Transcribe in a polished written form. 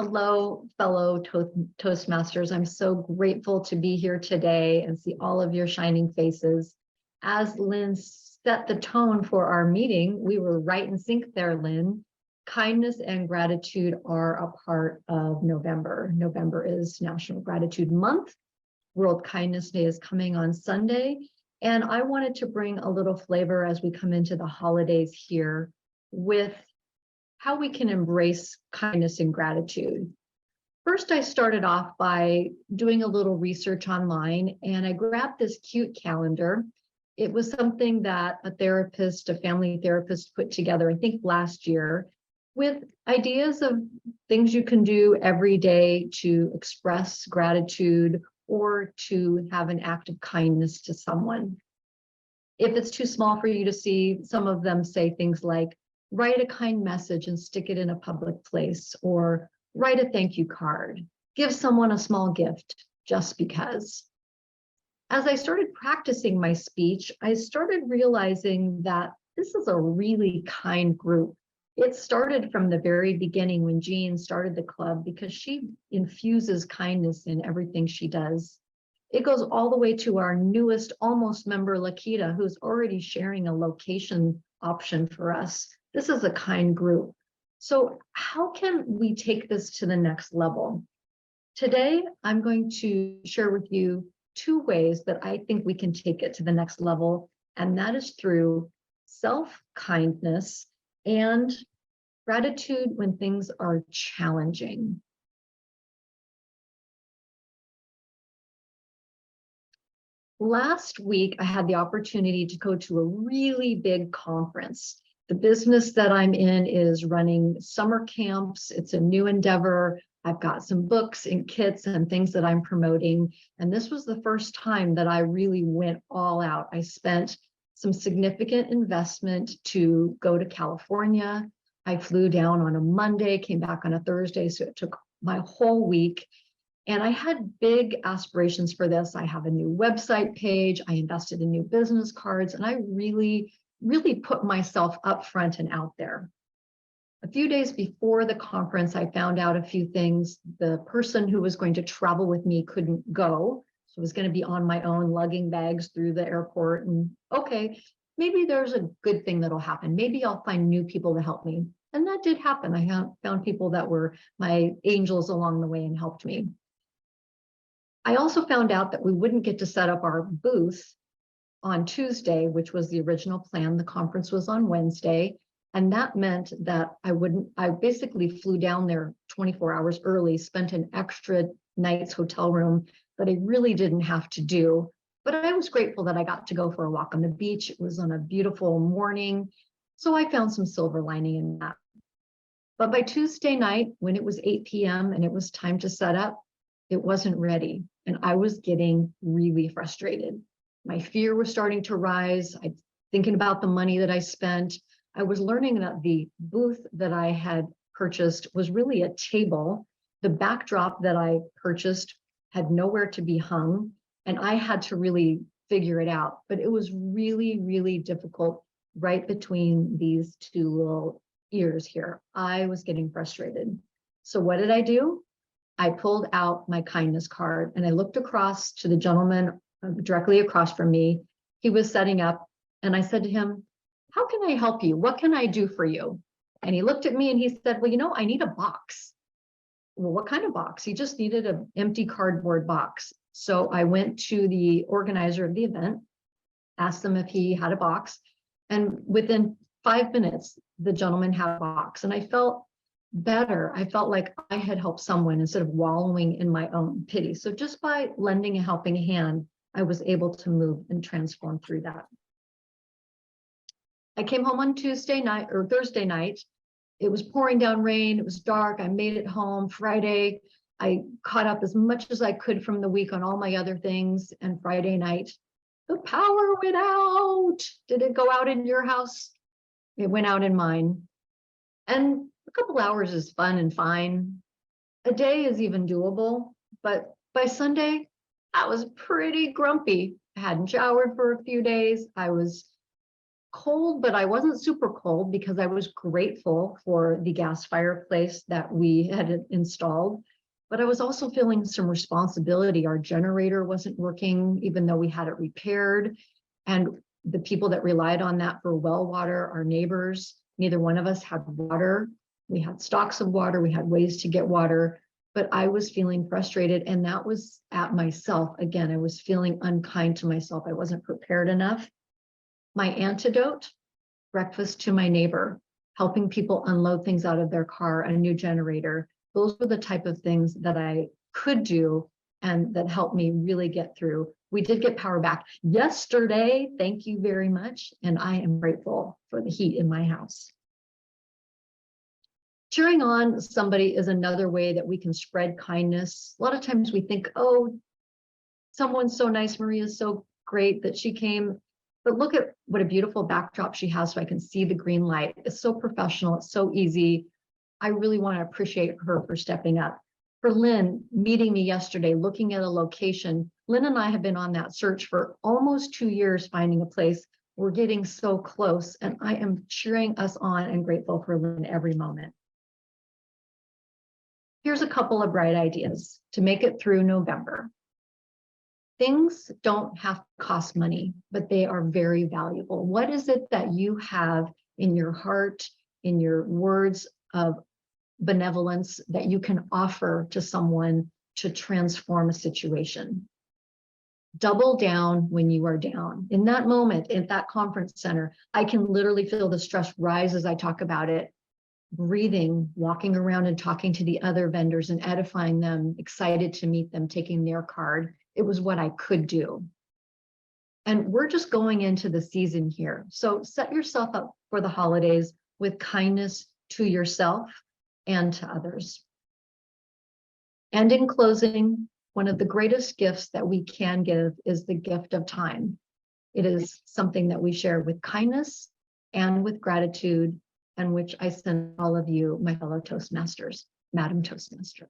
Hello, fellow Toastmasters. I'm so grateful to be here today and see all of your shining faces. As Lynn set the tone for our meeting, we were right in sync there, Lynn. Kindness and gratitude are a part of November. November is National Gratitude Month. World Kindness Day is coming on Sunday. And I wanted to bring a little flavor as we come into the holidays here with how we can embrace kindness and gratitude. First, I started off by doing a little research online and I grabbed this cute calendar. It was something that a family therapist put together, I think last year, with ideas of things you can do every day to express gratitude or to have an act of kindness to someone. If it's too small for you to see, some of them say things like, write a kind message and stick it in a public place, or write a thank you card, give someone a small gift just because. As I started practicing my speech, I started realizing that this is a really kind group. It started from the very beginning when Jean started the club because she infuses kindness in everything she does. It goes all the way to our newest almost member, Lakita, who's already sharing a location option for us. This is a kind group. So how can we take this to the next level? Today, I'm going to share with you two ways that I think we can take it to the next level, and that is through self-kindness and gratitude when things are challenging. Last week, I had the opportunity to go to a really big conference. The business that I'm in is running summer camps. It's a new endeavor. I've got some books and kits and things that I'm promoting. And this was the first time that I really went all out. I spent some significant investment to go to California. I flew down on a Monday, came back on a Thursday. So it took my whole week. And I had big aspirations for this. I have a new website page. I invested in new business cards, and I really put myself up front and out there. A few days before the conference, I found out a few things. The person who was going to travel with me couldn't go. So I was going to be on my own, lugging bags through the airport. And okay, maybe there's a good thing that'll happen. Maybe I'll find new people to help me. And that did happen. I found people that were my angels along the way and helped me. I also found out that we wouldn't get to set up our booth on Tuesday, which was the original plan. The conference was on Wednesday. And that meant that I basically flew down there 24 hours early, spent an extra night's hotel room that I really didn't have to do. But I was grateful that I got to go for a walk on the beach. It was on a beautiful morning. So I found some silver lining in that. But by Tuesday night, when it was 8 p.m. and it was time to set up, it wasn't ready. And I was getting really frustrated. My fear was starting to rise. I thinking about the money that I spent. I was learning that the booth that I had purchased was really a table. The backdrop that I purchased had nowhere to be hung, and I had to really figure it out. But it was really difficult right between these two little ears here. I was getting frustrated. So what did I do? I pulled out my kindness card and I looked across to the gentleman directly across from me. He was setting up, and I said to him, how can I help you? What can I do for you? And he looked at me and he said, well, I need a box. Well, what kind of box? He just needed an empty cardboard box. So I went to the organizer of the event, asked him if he had a box. And within 5 minutes, the gentleman had a box. And I felt better. I felt like I had helped someone instead of wallowing in my own pity. So just by lending a helping hand, I was able to move and transform through that. I came home on Thursday night. It was pouring down rain. It was dark. I made it home. Friday, I caught up as much as I could from the week on all my other things. And Friday night, the power went out. Did it go out in your house? It went out in mine. And a couple hours is fun and fine. A day is even doable. But by Sunday, I was pretty grumpy. I hadn't showered for a few days. I was cold, but I wasn't super cold because I was grateful for the gas fireplace that we had installed. But I was also feeling some responsibility. Our generator wasn't working, even though we had it repaired. And the people that relied on that for well water, our neighbors, neither one of us had water. We had stocks of water, we had ways to get water, but I was feeling frustrated, and that was at myself. Again, I was feeling unkind to myself. I wasn't prepared enough. My antidote, breakfast to my neighbor, helping people unload things out of their car, a new generator. Those were the type of things that I could do and that helped me really get through. We did get power back yesterday. Thank you very much. And I am grateful for the heat in my house. Cheering on somebody is another way that we can spread kindness. A lot of times we think, oh, someone's so nice. Maria's so great that she came. But look at what a beautiful backdrop she has so I can see the green light. It's so professional. It's so easy. I really want to appreciate her for stepping up. For Lynn, meeting me yesterday, looking at a location. Lynn and I have been on that search for almost 2 years, finding a place. We're getting so close, and I am cheering us on and grateful for Lynn every moment. Here's a couple of bright ideas to make it through November. Things don't have to cost money, but they are very valuable. What is it that you have in your heart, in your words of benevolence that you can offer to someone to transform a situation? Double down when you are down. In that moment, at that conference center, I can literally feel the stress rise as I talk about it. Breathing, walking around and talking to the other vendors and edifying them, excited to meet them, taking their card. It was what I could do. And we're just going into the season here. So set yourself up for the holidays with kindness to yourself and to others. And in closing, one of the greatest gifts that we can give is the gift of time. It is something that we share with kindness and with gratitude, and which I send all of you, my fellow Toastmasters, Madam Toastmaster.